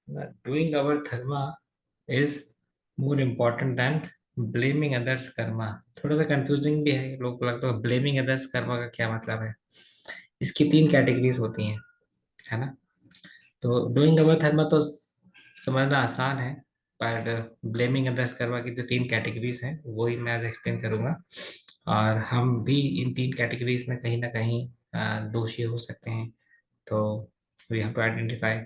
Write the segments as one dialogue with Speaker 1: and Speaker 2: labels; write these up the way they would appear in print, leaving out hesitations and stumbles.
Speaker 1: Doing our Dharma is more important then blaming others Karma. थोड़ा सा confusing भी है, लोगों को लगता है ब्लेमिंग अदर्स कर्मा का क्या मतलब है। इसकी तीन कैटेगरीज होती हैं, है ना। तो डूइंग अवर धर्मा तो समझना आसान है, पर ब्लेमिंग अदर्स कर्मा की जो तीन कैटेगरीज हैं वही मैं आज एक्सप्लेन करूंगा। और हम भी इन तीन कैटेगरीज में कहीं ना कहीं दोषी हो सकते हैं। तो वी हैव टू आइडेंटिफाई,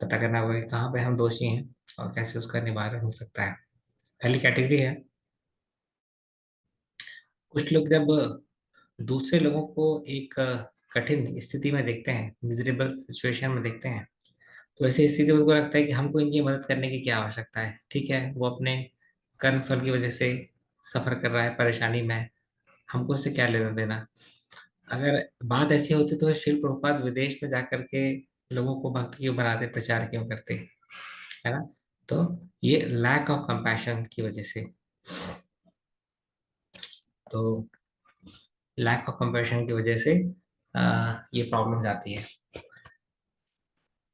Speaker 1: पता करना होगा कि कहाँ पे हम दोषी हैं और कैसे उसका निवारण हो सकता है। पहली कैटेगरी है, कुछ लोग जब दूसरे लोगों को एक कठिन स्थिति में देखते हैं, मिजरेबल सिचुएशन में देखते हैं, तो ऐसी स्थिति में उनको लगता है कि हमको इनकी मदद करने की क्या आवश्यकता है। ठीक है, वो अपने कर्म फल की वजह से सफर कर रहा है, परेशानी में है, हमको इससे क्या लेना देना। अगर बात ऐसी होती तो शिल प्रभुपाद विदेश में जाकर के लोगों को भक्त क्यों बनाते, प्रचार क्यों करते, है ना। तो ये लैक ऑफ कंपैशन की वजह से, तो लैक ऑफ कंपैशन की वजह से ये प्रॉब्लम आती है।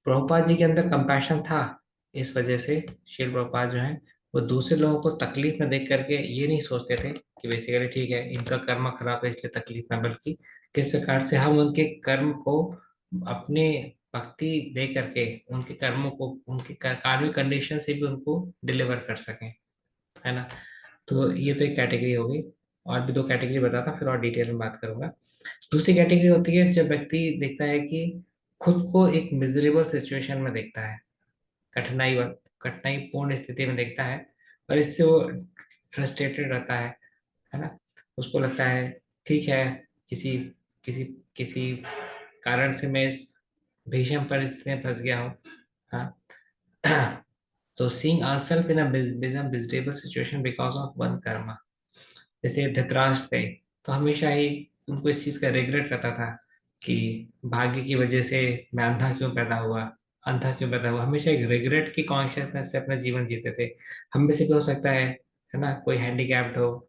Speaker 1: प्रभुपाद जी के अंदर कंपैशन था, इस वजह से श्रील प्रभुपाद जो है वो दूसरे लोगों को तकलीफ में देख करके ये नहीं सोचते थे कि बेसिकली ठीक है इनका कर्म खराब है इसलिए तकलीफ में, बल्कि किस प्रकार से हम उनके कर्म को अपने भक्ति दे करके उनके कर्मों को उनके कार्मिक कंडीशन से भी उनको डिलीवर कर सकें, है ना। तो ये तो एक कैटेगरी हो गई। और भी दो कैटेगरी बताता फिर और डिटेल में बात करूंगा। दूसरी कैटेगरी होती है जब व्यक्ति देखता है कि खुद को एक मिजरेबल सिचुएशन में देखता है, कठिनाई कठिनाई पूर्ण स्थिति में देखता है, और इससे वो फ्रस्ट्रेटेड रहता है ना। उसको लगता है ठीक है, किसी किसी किसी कारण से मैं इस भीषण परिस्थिति में फंस गया हूँ। हाँ। तो seeing ourselves in a miserable situation because of one karma, जैसे धृतराष्ट्र थे, तो हमेशा ही उनको इस चीज का रिग्रेट रहता था कि भाग्य की वजह से मैं अंधा क्यों पैदा हुआ, अंधा क्यों पैदा हुआ, हमेशा एक रिग्रेट की कॉन्शियसनेस से अपना जीवन जीते थे। हम में से भी हो सकता है ना, कोई हैंडीकैप्ड हो,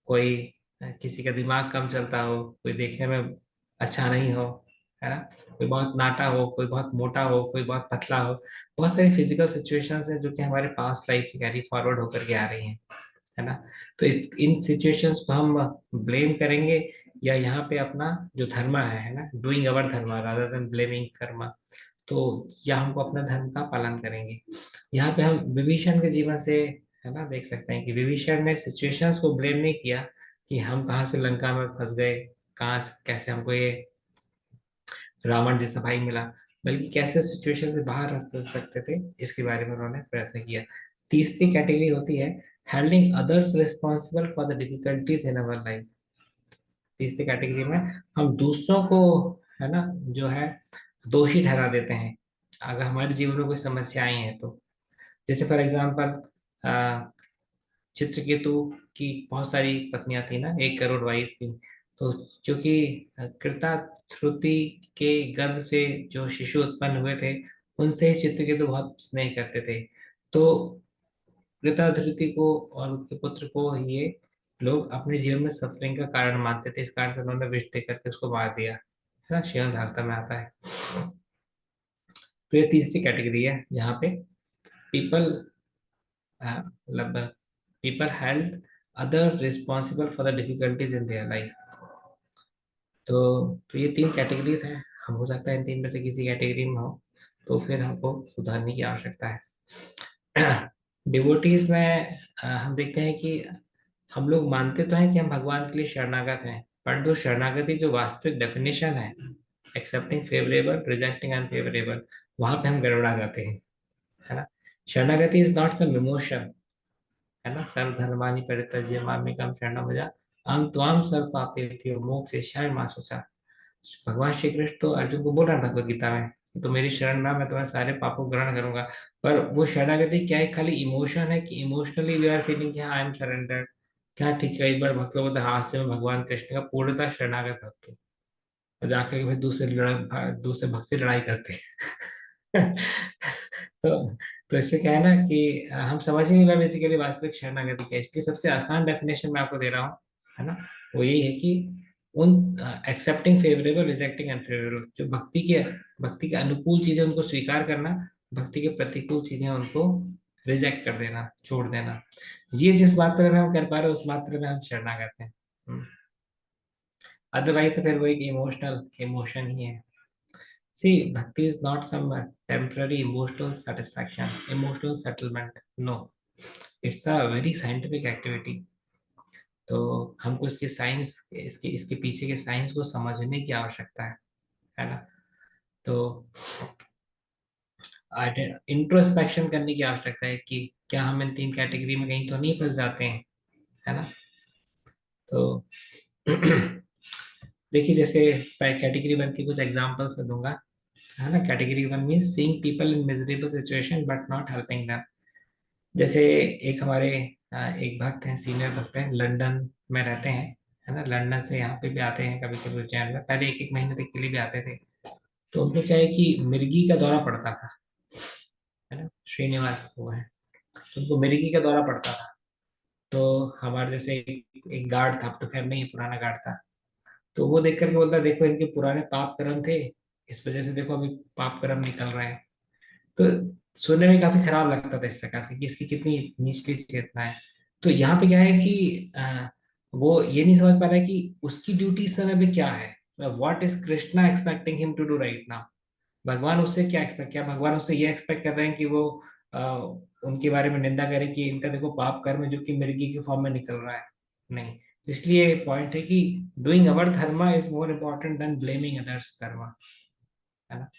Speaker 1: कोई किसी का दिमाग कम चलता हो, कोई देखने में अच्छा नहीं हो, है ना, कोई बहुत नाटा हो, कोई बहुत मोटा हो, कोई बहुत पतला हो। बहुत सारी फिजिकल सिचुएशंस हैं जो कि हमारे पास्ट लाइफ से कैरी फॉरवर्ड होकर के आ रही हैं, है ना। तो इन सिचुएशंस को हम ब्लेम करेंगे या यहाँ पे अपना जो धर्म है ना, डूइंग अवर धर्म रादर देन ब्लेमिंग कर्मा, तो या हमको अपना धर्म का पालन करेंगे। यहाँ पे हम विभीषण के जीवन से, है ना, देख सकते हैं कि विभीषण ने सिचुएशंस को ब्लेम नहीं किया कि हम कहाँ से लंका में फंस गए, कहाँ से कैसे हमको ये रावण जैसा भाई मिला, बल्कि कैसे सिचुएशन से बाहर रह सकते थे, इसके बारे में उन्होंने प्रयत्न किया। तीसरी कैटेगरी होती है handling others responsible for the difficulties in our life. तीसरी कैटेगरी में हम दूसरों को, है ना, जो है दोषी ठहरा देते हैं अगर हमारे जीवन में कोई समस्याएं हैं तो। जैसे फॉर एग्जाम्पल चित्रकेतु की बहुत सारी पत्नियां थी ना, 1 करोड़ वाइफ थी। तो जो कि कृताश्रुति के गर्भ से जो शिशु उत्पन्न हुए थे, उनसे ही चित्रकेतु बहुत स्नेह करते थे। तो कृताधृति को और उसके पुत्र को ये लोग अपने जीवन में सफरिंग का कारण मानते थे, इस कारण से उन्होंने विष दे करके उसको मार दिया, है ना, श्रीमद् भागवत में आता है। तो ये तीसरी कैटेगरी है जहाँ पे पीपल, मतलब people held other responsible for the difficulties in their life. तो ये तीन कैटेगरी है, हम हो सकता है इन तीन में से किसी कैटेगरी में हो, तो फिर हमको सुधारने की आवश्यकता है। डिवोटीज में हम देखते हैं कि हम लोग मानते तो हैं कि हम भगवान के लिए शरणागत हैं, परंतु शरणागति जो वास्तविक डेफिनेशन है, एक्सेप्टिंग फेवरेबल रिजेक्टिंग अनफेवरेबल, वहां पे हम गड़बड़ा जाते हैं, है ना। शरणागति इज नॉट सम इमोशन, है ना, सर्वधर्मानि परित्यज्य मामेकं शरणं व्रज अहं त्वां सर्व पापेभ्यो मोक्षयिष्यामि मा शुचा। भगवान श्री कृष्ण तो अर्जुन को बोल रहा है भगवत गीता में कि तो मेरी शरण में मैं तुम्हारे सारे पापों को ग्रहण करूंगा। पर वो शरणागति क्या है, खाली इमोशन है कि emotionally we are feeling I am surrendered. क्या ठीक है, कई बार भक्त लोग बोलते हैं, हाथ से मैं भगवान कृष्ण का पूर्णतः शरणागत भक्त हूँ, और जाके के फिर दूसरे भक्त से लड़ाई करते हैं। तो इससे क्या है ना कि हम समझ ही नहीं पाए बेसिकली वास्तविक शरणागति क्या है। इसलिए सबसे आसान डेफिनेशन मैं आपको दे रहा हूँ, है ना, वो यही है कि उन एक्सेप्टिंग फेवरेबल रिजेक्टिंग अनफेवरेबल, जो भक्ति के अनुकूल चीजें उनको स्वीकार करना, भक्ति के प्रतिकूल चीजें उनको रिजेक्ट कर देना, छोड़ देना। ये जिस मात्रा में हम कर पा रहे हैं उस मात्रा में हम शरणागत हैं। अदरवाइज तो फिर वो एक इमोशनल इमोशन ही है। See, bhakti is not some temporary emotional satisfaction, emotional settlement, no, it's a very scientific activity. तो हमको इसके साइंस, इसके इसके पीछे के साइंस को समझने की आवश्यकता है ना। तो इंट्रोस्पेक्शन करने की आवश्यकता है कि क्या हम इन तीन कैटेगरी में कहीं तो नहीं फंस जाते हैं, है ना। तो देखिए, जैसे कैटेगरी वन की कुछ एग्जांपल्स मैं दूंगा, है ना। Category one means seeing people in miserable situation but not helping them. जैसे एक हमारे एक भक्त हैं, सीनियर भक्त हैं, लंदन में रहते हैं, है ना। लंदन से यहाँ पे भी आते हैं कभी कभी उज्जैन में, पहले एक एक महीने तक के लिए भी आते थे। तो उनको क्या है कि मिर्गी का दौरा पड़ता था, है ना। श्रीनिवास वो है, तो उनको मिर्गी का दौरा पड़ता था। तो हमारे जैसे एक गार्ड था, अब तो खैर नहीं, पुराना गार्ड था। तो वो देख करके बोलता, देखो इनके पुराने पाप कर्म थे, इस वजह से देखो अभी पाप कर्म निकल रहे हैं। तो सुनने में काफी खराब लगता था इस प्रकार से कि इसकी कितनी निचली चेतना है। तो यहाँ पे क्या है कि वो ये नहीं समझ पा रहा है कि उसकी ड्यूटी इस समय पे क्या है। What is Krishna expecting him to do right now. भगवान उससे क्या एक्सपेक्ट, क्या भगवान उससे ये एक्सपेक्ट कर रहे हैं कि वो उनके बारे में निंदा करे कि इनका देखो पाप कर्म है जो कि मिर्गी के फॉर्म में निकल रहा है। नहीं, तो इसलिए पॉइंट है कि doing our Dharma is more important then blaming others Karma, है ना।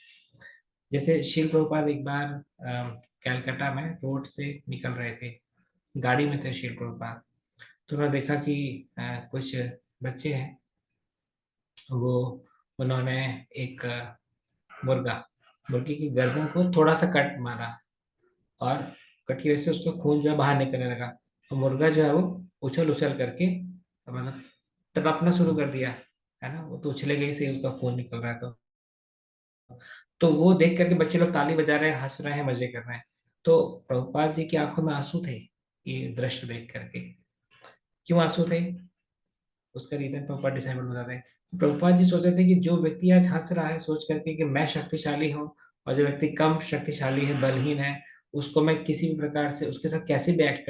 Speaker 1: जैसे शिल प्रभुपाद एक बार कलकत्ता में रोड से निकल रहे थे, गाड़ी में थे शिल प्रभुपाद। तो उन्होंने देखा कि कुछ बच्चे हैं, वो उन्होंने एक मुर्गा, मुर्गी की गर्दन को थोड़ा सा कट मारा, और कट की वजह से उसका खून जो है बाहर निकलने लगा। तो मुर्गा जो है वो उछल उछल करके मतलब तड़पना शुरू कर दिया, है ना। वो तो उछले गई से ही उसका खून निकल रहा है। तो वो देख करके बच्चे लोग ताली बजा रहे हैं, हंस रहे हैं, मजे कर रहे हैं। तो प्रभुपाद जी की आंखों में आंसू थे ये दृश्य देख करके। क्यों आंसू थे, उसका रीजन प्रभुपाद डिसाइबल बताते हैं कि प्रभुपाद जी सोच रहे थे कि जो व्यक्ति आज हंस रहा है सोच करके कि मैं शक्तिशाली हूँ, और जो व्यक्ति कम शक्तिशाली है, बलहीन है, उसको मैं किसी भी प्रकार से उसके साथ कैसे भी एक्ट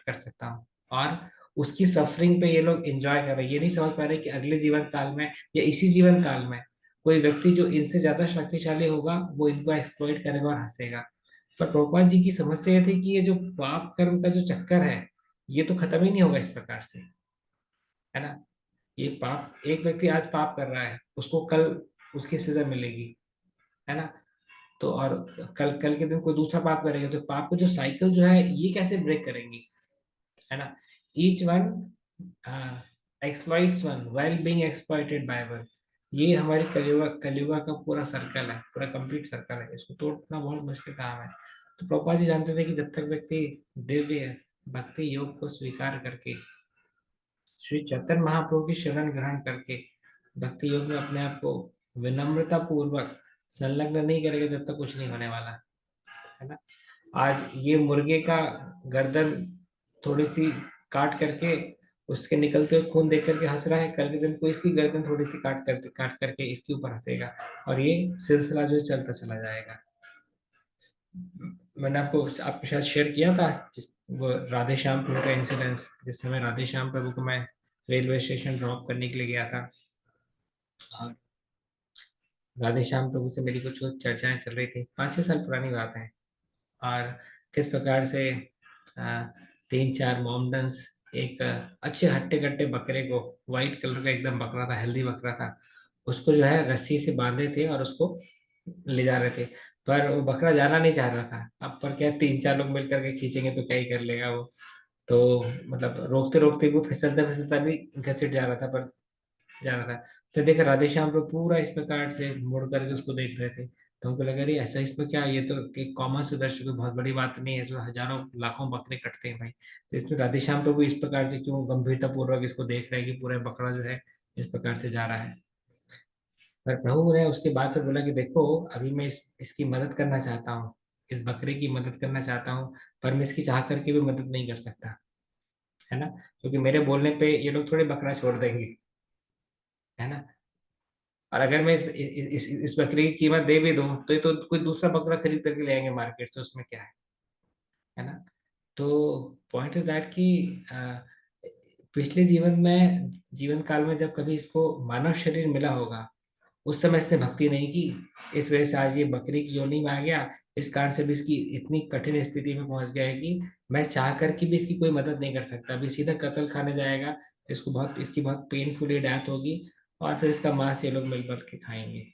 Speaker 1: कर सकता हूँ। और उसकी सफरिंग पे ये लोग एंजॉय कर रहे हैं, ये नहीं समझ पा रहे कि अगले जीवन काल में या इसी जीवन काल में कोई व्यक्ति जो इनसे ज्यादा शक्तिशाली होगा वो इनको एक्सप्लॉइट करेगा और हंसेगा। पर प्रभुपाद जी की समस्या ये थी कि ये जो पाप कर्म का जो चक्कर है, ये तो खत्म ही नहीं होगा इस प्रकार से, है ना। ये पाप, एक व्यक्ति आज पाप कर रहा है, उसको कल उसकी सजा मिलेगी, है ना। तो और कल कल के दिन कोई दूसरा पाप करेगा, तो पाप का जो साइकिल जो है ये कैसे ब्रेक करेंगे, है ना। Each one exploits one while being exploited by one. ये हमारी कलियुगा का पूरा सर्कल है, पूरा कंप्लीट सर्कल है, इसको तोड़ना बहुत मुश्किल काम है। तो प्रभुपाद जी जानते थे कि जब तक व्यक्ति दिव्य भक्ति योग को स्वीकार करके, श्री चैतन्य महाप्रभु की शरण ग्रहण करके भक्ति योग में अपने आप को विनम्रता पूर्वक संलग्न नहीं करेगा, जब तक कुछ नहीं होने वाला, है ना। आज ये मुर्गे का गर्दन थोड़ी सी काट करके उसके निकलते हुए खून देख करके हंस रहा है, कल के दिन कोई इसकी गर्दन थोड़ी सी काट करके इसके ऊपर हंसेगा, और ये सिलसिला जो है चलता चला जाएगा। मैंने आपको शायद शेयर किया था जिस वो राधे श्याम प्रभु का इंसिडेंस, जिस समय राधे श्याम प्रभु को मैं रेलवे स्टेशन ड्रॉप करने के लिए गया था, और राधे श्याम प्रभु से मेरी कुछ चर्चाएं चल रही थी, 5-6 साल पुरानी बात है। और किस प्रकार से अ, 3-4 मोमडन्स एक अच्छे हट्टे कट्टे बकरे को, व्हाइट कलर का एकदम बकरा था, हेल्दी बकरा था, उसको जो है रस्सी से बांधे थे और उसको ले जा रहे थे। पर वो बकरा जाना नहीं चाह रहा था। अब पर क्या, 3-4 लोग मिल करके खींचेंगे तो क्या ही कर लेगा वो। तो मतलब रोकते रोकते वो फिसलता फिसलता भी घसीट जा रहा था, पर जा रहा था। तो देखा राधे श्याम तो पूरा इस प्रकार से मुड़ करके उसको देख रहे थे। तो हमको लगा अरे ऐसा इसमें क्या, ये तो एक कॉमन से दर्शक कोई बहुत बड़ी बात नहीं है, इसमें हजारों लाखों बकरे कटते हैं भाई, तो इसमें राधे श्याम प्रभु इस प्रकार से क्यों गंभीरता पूर्वक इसको देख रहे हैं कि पूरा बकरा जो है इस प्रकार से जा रहा है। पर प्रभु ने उसके बाद फिर बोला कि देखो, अभी मैं इसकी मदद करना चाहता हूँ, इस बकरे की मदद करना चाहता हूँ, पर मैं इसकी चाह करके भी मदद नहीं कर सकता, है ना। क्योंकि मेरे बोलने पे ये लोग थोड़े बकरा छोड़ देंगे, है ना। और अगर मैं इस बकरी की कीमत दे भी दूं तो ये तो कोई दूसरा बकरा खरीद करके ले आएंगे मार्केट से, उसमें क्या है ना। तो पॉइंट इज दैट कि पिछले जीवन काल में जब कभी इसको मानव शरीर मिला होगा, उस समय इसने भक्ति नहीं की, इस वजह से आज ये बकरी की योनि में आ गया। इस कारण से भी इसकी इतनी कठिन स्थिति में पहुंच गया है कि मैं चाह कर के भी इसकी कोई मदद नहीं कर सकता। अभी सीधा कत्ल खाने जाएगा, इसकी बहुत पेनफुली डेथ होगी, और फिर इसका मांस ये लोग मिल भर के खाएंगे।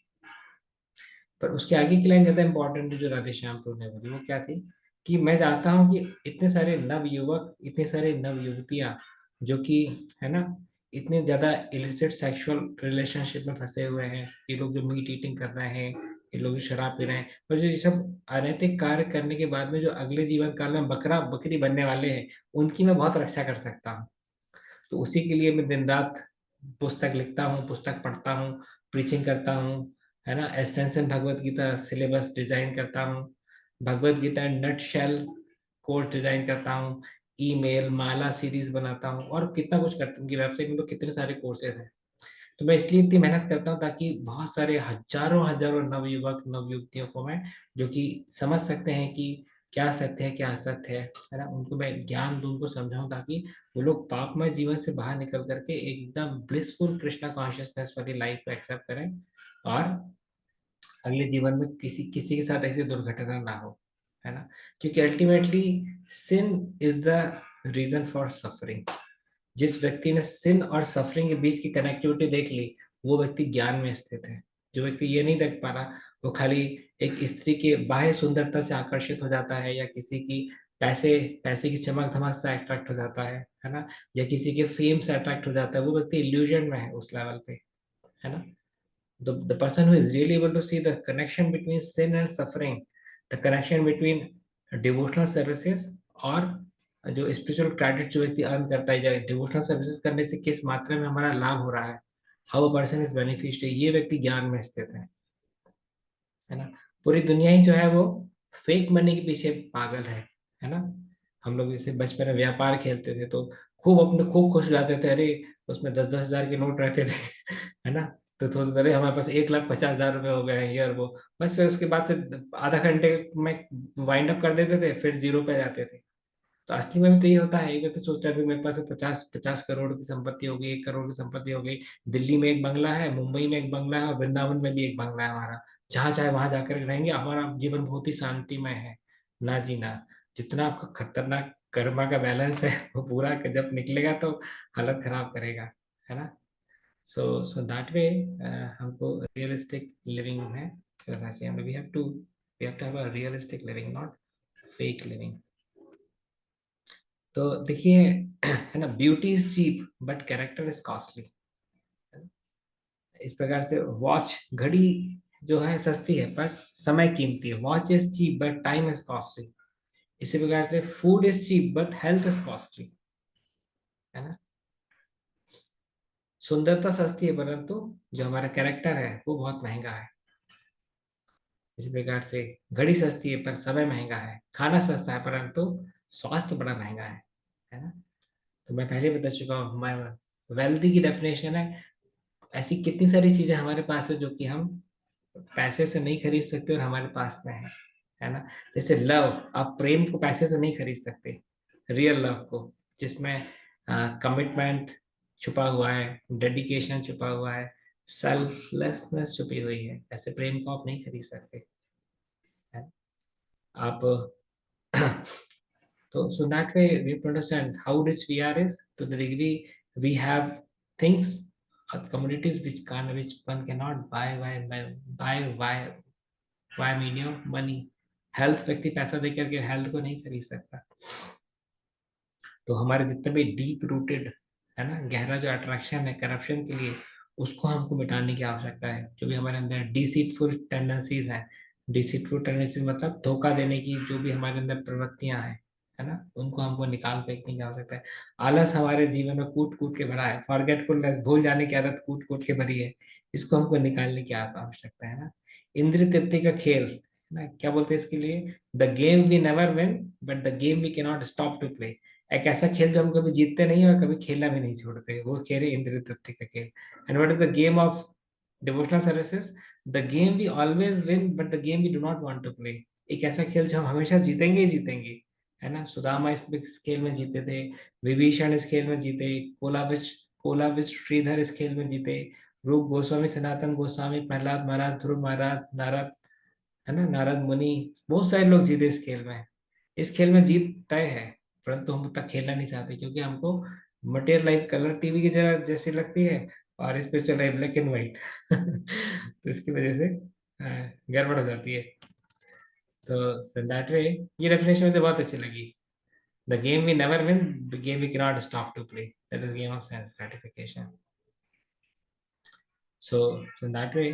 Speaker 1: पर उसके आगे की लाइन ज्यादा इंपॉर्टेंट है जो राधे श्याम प्रभु ने बोली, वो क्या थी कि मैं चाहता हूँ कि इतने सारे नव युवक, इतने सारे नव युवतियां जो कि, है ना, इतने ज्यादा इलिसिट सेक्सुअल रिलेशनशिप में फंसे हुए हैं, ये लोग जो मीट ईटिंग कर रहे हैं, ये लोग जो शराब पी रहे हैं, और जो ये सब अनैतिक कार्य करने के बाद में जो अगले जीवन काल में बकरा बकरी बनने वाले हैं, उनकी मैं बहुत रक्षा कर सकता हूँ। तो उसी के लिए मैं दिन रात पुस्तक लिखता हूँ, पुस्तक पढ़ता हूँ, प्रीचिंग करता हूँ, है ना, essential Bhagavad Gita syllabus design करता हूँ, भगवत गीता नट शेल कोर्स डिजाइन करता हूँ, ईमेल माला सीरीज बनाता हूँ, और कितना कुछ करता हूँ। उनकी वेबसाइट में तो कितने सारे कोर्सेज हैं। तो मैं इसलिए इतनी मेहनत करता हूँ ताकि बहुत सारे हजारों हजारों नवयुवक नवयुवतियों को मैं, जो कि समझ सकते हैं कि क्या सत्य है क्या असत्य है ना, उनको मैं ज्ञान दूं, उनको समझाऊं, ताकि वो लोग पापमय जीवन से बाहर निकल करके एकदम ब्लिसफुल कृष्णा कॉन्शियसनेस वाली लाइफ को एक्सेप्ट करें, और अगले जीवन में किसी किसी के साथ ऐसी दुर्घटना ना हो, है ना। क्योंकि ultimately sin is the reason for suffering. जिस व्यक्ति ने सिन और सफरिंग के बीच की कनेक्टिविटी देख ली, वो व्यक्ति ज्ञान में स्थित है। जो व्यक्ति ये नहीं देख पा रहा, वो खाली एक स्त्री के बाह्य सुंदरता से आकर्षित हो जाता है, या किसी की पैसे पैसे की चमक धमक से अट्रैक्ट हो जाता है ना, या किसी के फेम से अट्रैक्ट हो जाता है, वो व्यक्ति इल्यूजन में है उस लेवल पे, है ना। The person who is really able to see the connection between sin and suffering, the connection between devotional services और जो स्पिरिचुअल क्रेडिट जो व्यक्ति अर्न करता है, या डिवोशनल सर्विसेज करने से किस मात्रा में हमारा लाभ हो रहा है, how a person is beneficiary, ये व्यक्ति ज्ञान में स्थित है ना। पूरी दुनिया ही जो है वो फेक मनी के पीछे पागल है ना। हम लोग जैसे बचपन में व्यापार खेलते थे तो खूब खुश हो जाते थे, अरे उसमें 10-10 हजार के नोट रहते थे है ना। तो सोचते अरे हमारे पास 1,50,000 रुपए हो गए हैं, ये और वो। बस फिर उसके बाद फिर आधा घंटे में वाइंड अप कर देते थे, फिर जीरो पे जाते थे। तो असली में भी तो ये होता है, एक व्यक्ति सोचता है अभी मेरे पास 50-50 करोड़ की संपत्ति हो गई, 1 करोड़ की संपत्ति हो गई, दिल्ली में एक बंगला है, मुंबई में एक बंगला है, और वृंदावन में भी एक बंगला है हमारा, जहाँ चाहे वहां जाकर रहेंगे, हमारा जीवन बहुत ही शांतिमय है। ना जी ना, जितना आपका खतरनाक कर्मा का बैलेंस है वो पूरा जब निकलेगा तो हालत खराब करेगा, है ना। सो दैट वे हमको रियलिस्टिक लिविंग में करना चाहिए। We have to have a realistic living, not fake living. तो देखिए है ना, beauty is cheap but character is costly. इस प्रकार से वॉच घड़ी जो है सस्ती है पर समय कीमती है। Watch is cheap but time is costly. इसी प्रकार से food is cheap but health is costly, है ना। सुंदरता सस्ती है परंतु जो हमारा कैरेक्टर है वो बहुत महंगा है। इसी प्रकार से घड़ी सस्ती है पर समय महंगा है, खाना सस्ता है परंतु स्वास्थ्य बड़ा महंगा है ना। तो मैं पहले बता चुका हूँ, मैं वेल्थी की डेफिनेशन है ऐसी कितनी सारी चीजें हमारे पास है जो कि हम पैसे से नहीं खरीद सकते और हमारे पास में है ना। जैसे लव, आप प्रेम को पैसे से नहीं खरीद सकते, रियल लव को, जिसमें कमिटमेंट छुपा हुआ है, डेडिकेशन छुपा हुआ है, सेल्फलेसनेस छुपी हुई है, ऐसे प्रेम को आप नहीं खरीद सकते, है। आप so that way we have to understand how rich we are is to the degree we have things or commodities which one cannot buy medium money. Health व्यक्ति पैसा दे करके हेल्थ को नहीं खरीद सकता। तो हमारे जितने भी डीप रूटेड, है ना, गहरा जो अट्रैक्शन है करप्शन के लिए, उसको हमको मिटाने की आवश्यकता है। जो भी हमारे अंदर डिसीटफुल टेंडेंसीज हैं, डिसीटफुल टेंडेंसीज मतलब धोखा देने की जो भी हमारे अंदर प्रवृत्तियां हैं, है ना, उनको हमको निकाल फेंकने की आवश्यकता है। आलस हमारे जीवन में कूट कूट के भरा है, फॉरगेटफुलनेस भूल जाने की आदत कूट कूट के भरी है, इसको हमको निकालने की आवश्यकता है ना। इंद्र तृप्ति का खेल, है ना, क्या बोलते हैं इसके लिए, the game we never win but the game we cannot stop to play. एक ऐसा खेल जो हम कभी जीतते नहीं और कभी खेलना भी नहीं छोड़ते, वो खेल है इंद्रिय तृप्ति का खेल। And what is the game of devotional services, the game we always win but the game we do not want to play. एक ऐसा खेल जो हम हमेशा जीतेंगे ही जीतेंगे, है ना। सुदामा इस खेल में जीते थे, विभीषण इस खेल में जीते, कोलाविच श्रीधर इस खेल में जीते, रूप गोस्वामी, सनातन गोस्वामी, प्रहलाद महाराज, ध्रुव महाराज, नारद, है ना, नारद मुनि, बहुत सारे लोग जीते इस खेल में। इस खेल में जीत तय है, परंतु हम उतना खेलना नहीं चाहते क्योंकि हमको मटेरियल लाइफ कलर टीवी की जगह जैसी लगती है, और इस पे चल रहा है ब्लैक एंड व्हाइट। तो इसकी वजह से गड़बड़ हो जाती है। तो दैट वे ये डेफिनेशन मुझे बहुत अच्छी लगी। The game we never win, the game we can not stop to play, that is game of sense gratification. So in that way,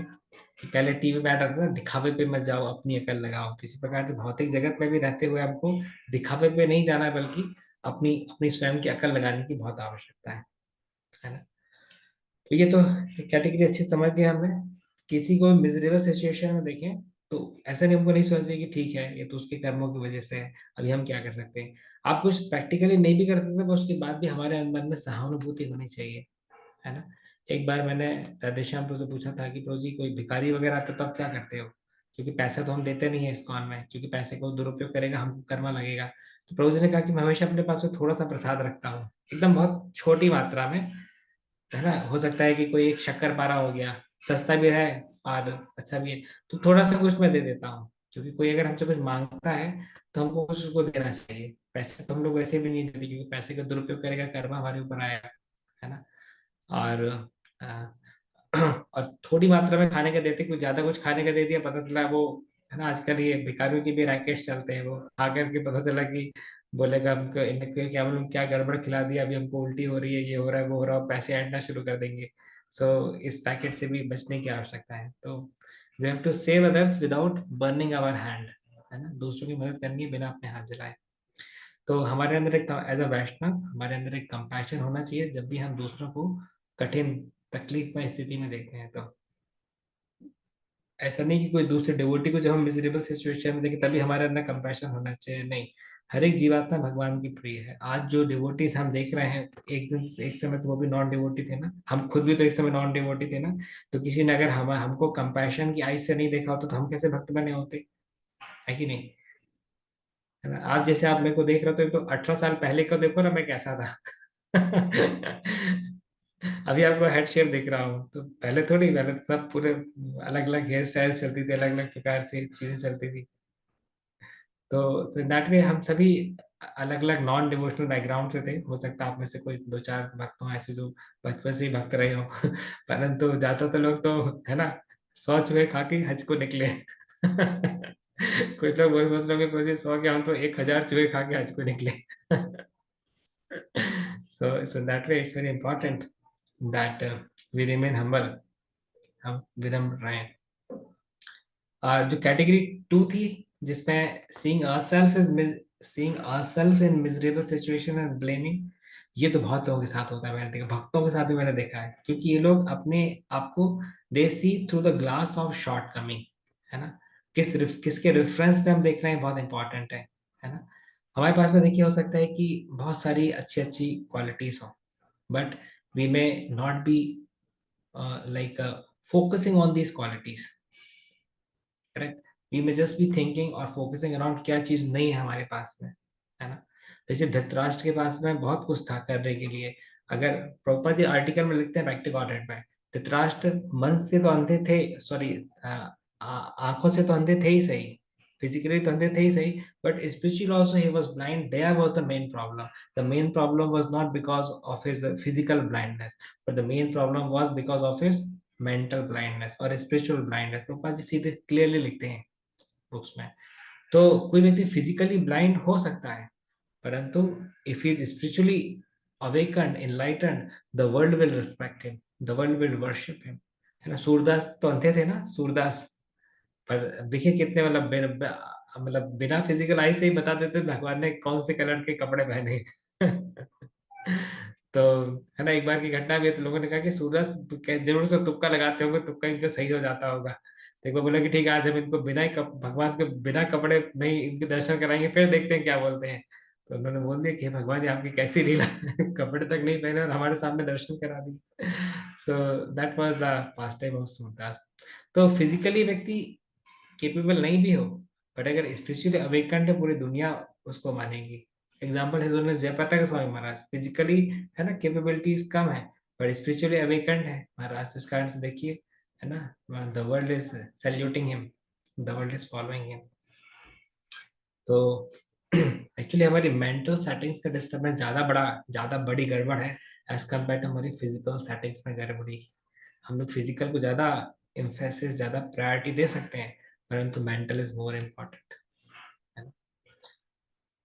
Speaker 1: पहले टीवी पे आता था दिखावे पे मत जाओ, अपनी अकल लगाओ। किसी प्रकार से भौतिक जगत में भी रहते हुए हमको दिखावे पे नहीं जाना है, बल्कि अपनी अपनी स्वयं की अकल लगाने की बहुत आवश्यकता है ना। तो ये तो कैटेगरी अच्छी समझ गए हमने। किसी को मिजरेबल सिचुएशन में देखें तो ऐसा नहीं, हमको नहीं सोचना कि ठीक है ये तो उसके कर्मों की वजह से है, अभी हम क्या कर सकते हैं। आप कुछ प्रैक्टिकली नहीं भी कर सकते, पर उसके बाद भी हमारे मन में सहानुभूति होनी चाहिए, है ना। एक बार मैंने राधेश्याम प्रभु से पूछा था कि प्रभु जी कोई भिखारी वगैरह आता तो आप क्या करते हो, क्योंकि पैसा तो हम देते नहीं है इस्कॉन में, क्योंकि पैसे को दुरुपयोग करेगा हमको कर्मा लगेगा। तो प्रभु जी ने कहा कि मैं हमेशा अपने पास से थोड़ा सा प्रसाद रखता हूँ, एकदम बहुत छोटी मात्रा में, है ना। हो सकता है कि कोई एक शक्कर पारा हो गया, सस्ता भी है और अच्छा भी है, तो थोड़ा सा कुछ मैं दे देता हूँ, क्योंकि कोई अगर हमसे कुछ मांगता है तो हमको कुछ उसको देना चाहिए। पैसे तो हम लोग वैसे भी नहीं देते, क्योंकि पैसे का दुरुपयोग करेगा, कर्मा हमारे ऊपर आएगा, है ना। और अ, और थोड़ी मात्रा में खाने का देते, कुछ ज्यादा कुछ खाने का दे दिया, पता चला वो, है ना, आजकल ये भिखारियों की भी रैकेट्स चलते हैं, वो खा करके पता चला कि बोलेगा हमको इनके क्या मालूम क्या गड़बड़ खिला दिया, अभी हमको उल्टी हो रही है, ये हो रहा है, वो हो रहा है, और पैसे ऐंठना शुरू कर देंगे। सो इस पैकेट से भी बचने की आवश्यकता है। तो we have to save others without burning our hand, है ना, दूसरों की मदद करनी है बिना अपने हाथ जलाए। तो हमारे अंदर एक, एज अ वैष्णव, हमारे अंदर एक कंपैशन होना चाहिए जब भी हम दूसरों को कठिन तकलीफ में स्थिति में देखते हैं। तो ऐसा नहीं कि कोई दूसरे डिवोटी को जब हम मिजरेबल सिचुएशन में देखें तभी हमारे अंदर कंपैशन होना चाहिए, नहीं। हर एक जीवात्मा भगवान की प्रिय है। आज जो डिवोटीज हम देख रहे हैं, एक दिन एक समय तो वो भी नॉन डिवोटी थे ना, हम खुद भी तो एक समय नॉन डिवोटी थे ना। तो किसी ने अगर हमको कंपैशन की आईज से नहीं देखा होता तो हम कैसे भक्त बने होते, है कि नहीं, है ना। आप जैसे आप मेरे को देख रहे हो तो 18 साल पहले को देखो ना मैं कैसा था। अभी आपको हेड शेप दिख रहा हूँ, तो पहले थोड़ी, पहले तो सब पूरे अलग अलग हेयर स्टाइल चलती थी, अलग अलग प्रकार से चीजें चलती थी। तो सो दैट वे हम सभी अलग अलग नॉन डिवोशनल बैकग्राउंड से थे। हो सकता है आप में से कोई दो चार भक्त हों ऐसे जो बचपन से ही भक्त रहे हो। परंतु ज्यादातर लोग तो, है ना, सौ चूहे खा के हज को निकले। कुछ लोग वही सोच रहे होंगे मुझे 100 के, हम तो 1000 चूहे खा के हज को निकले। so that way it's very important that we remain humble, हम विनम्र रहें। जो कैटेगरी टू थी, जिसमें seeing ourselves in miserable situation and blaming, ये तो बहुत लोगों के साथ होता है, मैंने देखा, भक्तों के साथ भी मैंने देखा है, क्योंकि ये लोग अपने आप को they see through the glass of shortcoming, है ना। किसके रेफरेंस में हम देख रहे हैं बहुत इंपॉर्टेंट है ना। हमारे पास में देखिए हो सकता है कि बहुत सारी अच्छी अच्छी क्वालिटीज हो, but we may not be like focusing on these qualities, correct. We may just be thinking और फोकसिंग अराउंड क्या चीज नहीं है हमारे पास में, है ना। जैसे धृतराष्ट्र के पास में बहुत कुछ था करने के लिए। अगर प्रभुपाद जी आर्टिकल में लिखते हैं बैक टू गॉडहेड में, धृतराष्ट्र मन से तो अंधे थे, सॉरी, आंखों से तो अंधे थे ही सही, फिजिकली तो अंधे थे ही सही, but spiritually also he was blind. There was the main problem. The main problem was not because of his physical blindness, but the main problem was because of his mental blindness और spiritual blindness. Prabhupada ji सीधे clearly लिखते हैं books में। तो कोई व्यक्ति physically blind हो सकता है, परंतु if he is spiritually awakened, enlightened, the world will respect him, the world will worship him, है ना। सूरदास तो अंधे थे ना, सूरदास, पर देखिए कितने मतलब मतलब बिना फिजिकल आई से ही बता देते भगवान ने कौन से कलर के कपड़े पहने। तो, है ना, एक बार की घटना भी है, तो लोगों ने कहा कि सूरज जरूर से तुक्का लगाते होंगे, तुक्का इनका सही हो जाता होगा। तो एक बार बोला कि ठीक है आज हम इनको बिना ही भगवान के बिना कपड़े नहीं इनके दर्शन कराएंगे, फिर देखते हैं क्या बोलते हैं। तो उन्होंने बोल दिया कि भगवान जी आपकी कैसी लीला, कपड़े तक नहीं पहने और हमारे सामने दर्शन करा दिए। So that was the past time of Surdas. तो फिजिकली व्यक्ति केपेबल नहीं भी हो, बट अगर स्पिरिचुअली अवेकन्ड है, पूरी दुनिया उसको मानेगी। एग्जाम्पल है जयप्रताप स्वामी महाराज, फिजिकली है ना कैपेबिलिटीज कम है, पर स्पिरिचुअली अवेकन्ड है महाराज, तो इस कारण से देखिए, है ना, the world is saluting him, the world is following him. तो एक्चुअली हमारी मेंटल सेटिंग्स का डिस्टर्बेंस ज्यादा बड़ी गड़बड़ है एज कम्पेयर टू हमारी फिजिकल सेटिंग्स में गड़बड़ी। हम लोग फिजिकल को ज्यादा एम्फेसिस, ज्यादा प्रायोरिटी दे सकते हैं, परंतु मेंटल इज मोर इम्पोर्टेंट, है ना।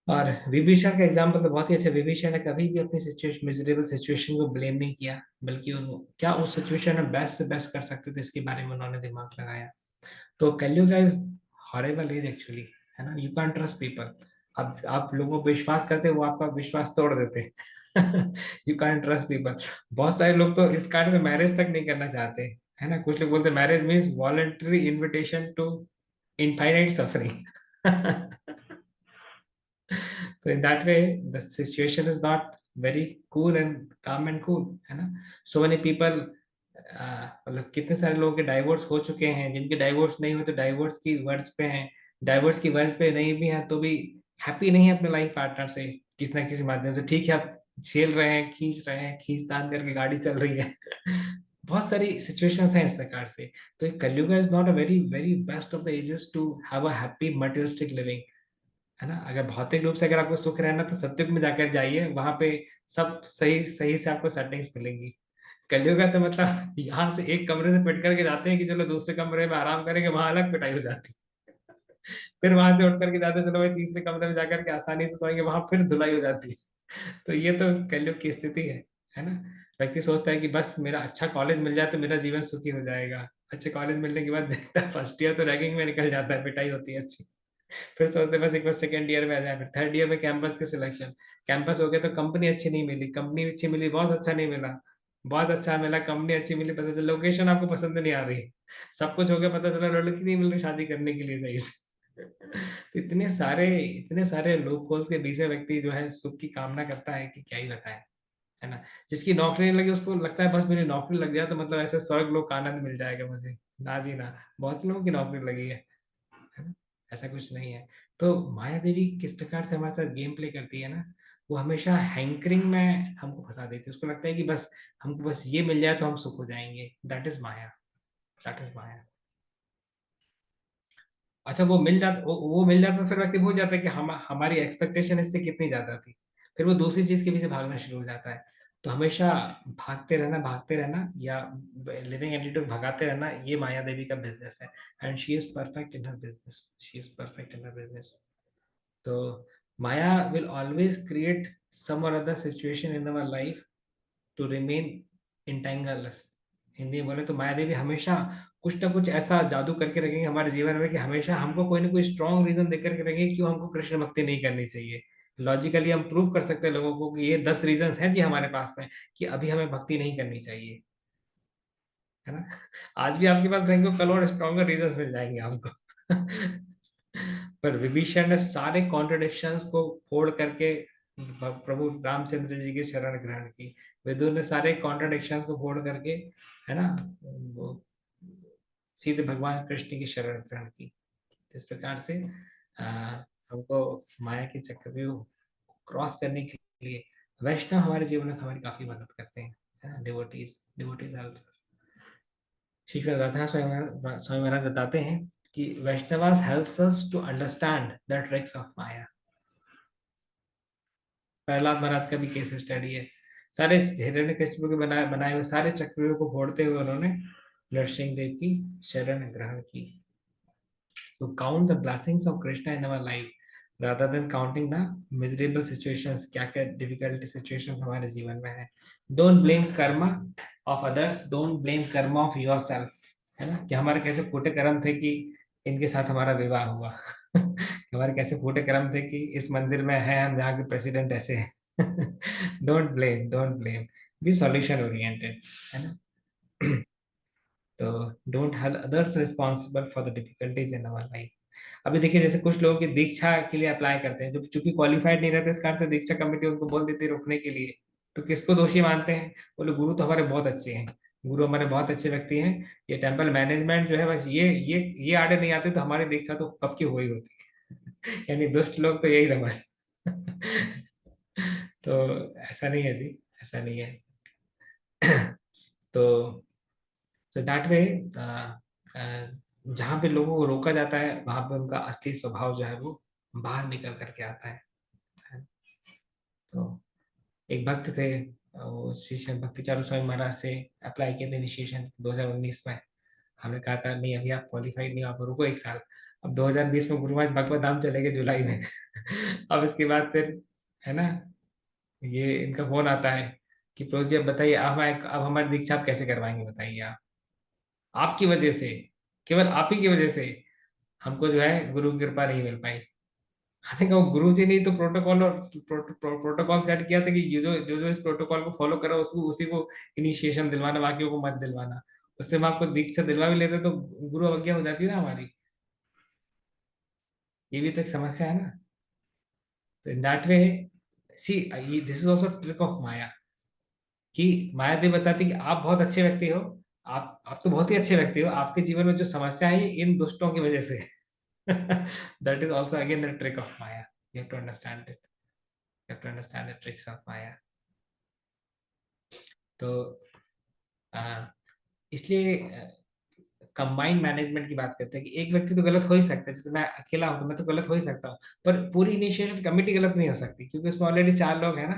Speaker 1: और विभीषण का एग्जाम्पल तो बहुत ही अच्छा। विभीषण ने कभी भी अपनी सिचुएशन, मिजरेबल सिचुएशन को ब्लेम नहीं किया, बल्कि उन क्या उस सिचुएशन में बेस्ट से बेस्ट कर सकते थे इसके बारे में उन्होंने दिमाग लगाया। तो कलयुग इज हॉरिबल एज एक्चुअली, है ना। You can trust people. आप लोगों पर विश्वास करते हो, वो आपका विश्वास तोड़ देते हैं। You can trust people. बहुत सारे लोग तो इस कारण से मैरिज तक नहीं करना चाहते, है ना। कुछ लोग बोलते हैं marriage means voluntary invitation to infinite suffering. So in that way, the situation is not very cool and calm and cool, है ना। So many people, मतलब कितने सारे लोगों के डाइवोर्स हो चुके हैं, जिनके डाइवोर्स नहीं हुए तो डाइवोर्स की वर्ड्स पे हैं, डाइवोर्स की वर्ड्स पे नहीं भी हैं तो भी हैप्पी नहीं है अपने लाइफ पार्टनर से किसी ना किसी माध्यम से। ठीक है, आप झेल रहे हैं, खींच रहे हैं, खींच तान करके गाड़ी चल रही है। बहुत सारी सिचुएशंस हैं इस प्रकार से। तो एक Kaliyuga is not a very very best of the ages to have a happy materialistic living, है ना। अगर भौतिक रूप से अगर आपको सुख रहना तो सत्युग में जाकर जाइए, वहां पे सब सही सही से आपको सेटिंग्स मिलेंगी। कलयुग का तो मतलब यहाँ से एक कमरे से पिट करके जाते हैं कि चलो दूसरे कमरे में आराम करेंगे, वहां अलग पिटाई हो जाती है। फिर वहां से उठ करके जाते हैं, चलो भाई तीसरे कमरे में जाकर के आसानी से सोएंगे, वहां फिर धुलाई हो जाती है। तो ये तो कलयुग की स्थिति है ना। व्यक्ति सोचता है कि बस मेरा अच्छा कॉलेज मिल जाए तो मेरा जीवन सुखी हो जाएगा। अच्छे कॉलेज मिलने के बाद देखता है फर्स्ट ईयर तो रैगिंग में निकल जाता है, पिटाई होती है अच्छी। फिर सोचते बस एक बार सेकंड ईयर में आ जाए, फिर थर्ड ईयर में कैंपस के सिलेक्शन, कैंपस हो गया तो कंपनी अच्छी नहीं मिली, कंपनी अच्छी मिली बॉस अच्छा नहीं मिला, बॉस अच्छा मिला, कंपनी अच्छी मिली, पता चला लोकेशन आपको पसंद नहीं आ रही, सब कुछ हो गया, पता चला लड़की नहीं मिल रही शादी करने के लिए सही से। तो इतने सारे लूप होल्स के बीच में व्यक्ति जो है सुख की कामना करता है कि क्या ही बताए, है ना। जिसकी नौकरी नहीं लगी उसको लगता है बस मेरी नौकरी लग जाए तो मतलब ऐसे स्वर्ग लोक का आनंद मिल जाएगा मुझे। ना जी ना, बहुत लोगों की नौकरी लगी है ना। ऐसा कुछ नहीं है। तो माया देवी किस प्रकार से हमारे साथ गेम प्ले करती है ना, वो हमेशा हैंकरिंग में हमको फंसा देती है। उसको लगता है कि बस हमको बस ये मिल जाए तो हम सुख हो जाएंगे। That is maya, that is maya. अच्छा, वो मिल जाता तो फिर व्यक्ति भूल जाता है कि हमारी एक्सपेक्टेशन इससे कितनी ज्यादा थी, फिर वो दूसरी चीज के पीछे भागना शुरू हो जाता है। तो हमेशा भागते रहना या लिविंग एटीट्यूड भगाते रहना, ये माया देवी का बिजनेस है। And she is perfect in her business, she is perfect in her business. तो Maya will always create some or other situation in our life to remain entangled us। Hindi में बोले तो माया देवी हमेशा कुछ ना कुछ ऐसा जादू करके रखेंगे हमारे जीवन में कि हमेशा हमको कोई ना कोई स्ट्रॉन्ग रीजन देकर के रखेंगे क्यों हमको कृष्ण भक्ति नहीं करनी चाहिए। लॉजिकली हम प्रूव कर सकते हैं लोगों को कि ये 10 रीजन हैं जी हमारे पास में कि अभी हमें भक्ति नहीं करनी चाहिए, है ना। आज भी आपके पास रहेंगे करोड़ स्ट्रॉन्गर रीजंस मिल जाएंगे आपको। पर विभीषण ने सारे कॉन्ट्रडिक्शंस को फोड़ करके प्रभु रामचंद्र जी की शरण ग्रहण की। विदुर ने सारे कॉन्ट्रडिक्शंस को फोड़ करके, है ना, वो सीधे भगवान कृष्ण की शरण ग्रहण की। इस प्रकार से अ, हमको माया के चक्रव्यूह क्रॉस करने के लिए वैष्णव हमारे जीवन में हमारी काफी मदद करते हैं, है ना। Devotees devotees help us. Shri Shri Radha Swami Maharaj बताते हैं कि Vaishnavas helps us to understand the tricks of maya. Prahlad Maharaj का भी केस स्टडी है। सारे हिरण्यकशिपु के बनाए बनाए हुए सारे चक्रव्यूह को फोड़ते हुए उन्होंने नरसिंह देव की शरण ग्रहण की। To count the blessings of Krishna in our life rather than counting the miserable situations, क्या क्या difficult situations हमारे जीवन में है। Don't blame karma of others, don't blame karma of yourself, है ना। कि हमारे कैसे फूटे कर्म थे कि इनके साथ हमारा विवाह हुआ। हमारे कैसे फूटे कर्म थे कि इस मंदिर में है हम जहाँ के प्रेसिडेंट ऐसे हैं। Don't blame, be solution oriented, है ना। तो don't held others responsible for the difficulties in our life. अभी देखिए जैसे कुछ लोगों की दीक्षा के लिए अप्लाई करते हैं जो चूंकि क्वालिफाइड नहीं रहते, इस कारण से दीक्षा कमेटी उनको बोल देती है रोकने के लिए। तो किसको दोषी मानते हैं, बोले गुरु तो हमारे बहुत अच्छे हैं, गुरु हमारे बहुत अच्छे व्यक्ति हैं, ये टेम्पल मैनेजमेंट जो है बस ये आड़े नहीं आते तो हमारी दीक्षा तो कब की हो ही होती। यानी दुष्ट लोग तो यही था बस। तो ऐसा नहीं है जी, ऐसा नहीं है। तो दैट वे जहाँ पे लोगों को रोका जाता है वहां पे उनका असली स्वभाव जो है वो बाहर निकल करके आता है। तो एक भक्त थे, वो शिष्य भक्ति चारू स्वामी महाराज से अप्लाई किए थे इनिशिएशन 2019 में। हमने कहा था नहीं अभी आप क्वालिफाइड नहीं हो, आप रुको एक साल। अब 2020 में गुरुवार भगवत धाम चले गए जुलाई में। अब इसके बाद फिर, है ना, ये इनका फोन आता है कि प्रोज जी अब बताइए अब हमारी दीक्षा आप कैसे करवाएंगे, बताइए आप, आपकी वजह से, केवल आप ही की वजह से हमको जो है गुरु की कृपा नहीं मिल पाई। हमने कहा गुरु जी ने ही तो प्रोटोकॉल और प्रोटोकॉल सेट किया था कि ये जो जो जो इस प्रोटोकॉल को फॉलो करो उसको उसी को इनिशिएशन दिलवाना, बाकियों को मत दिलवाना। उससे हम आपको दीक्षा दिलवा भी लेते तो गुरु अवज्ञा हो जाती ना हमारी। ये भी तो एक समस्या है ना। तो in that way, see, this is also trick of maya, कि माया देवी बताती कि आप बहुत अच्छे व्यक्ति हो, आप तो बहुत ही अच्छे व्यक्ति हो, आपके जीवन में जो समस्या है ये इन दुष्टों की वजह से। That is also again the trick of maya. You have to understand it, you have to understand the tricks of maya. तो इसलिए कंबाइंड मैनेजमेंट की बात करते हैं कि एक व्यक्ति तो गलत हो ही सकता है, जैसे मैं अकेला हूं तो मैं तो गलत हो ही सकता हूँ, पर पूरी इनिशिएशन कमेटी गलत नहीं हो सकती क्योंकि उसमें ऑलरेडी 4 लोग हैं ना।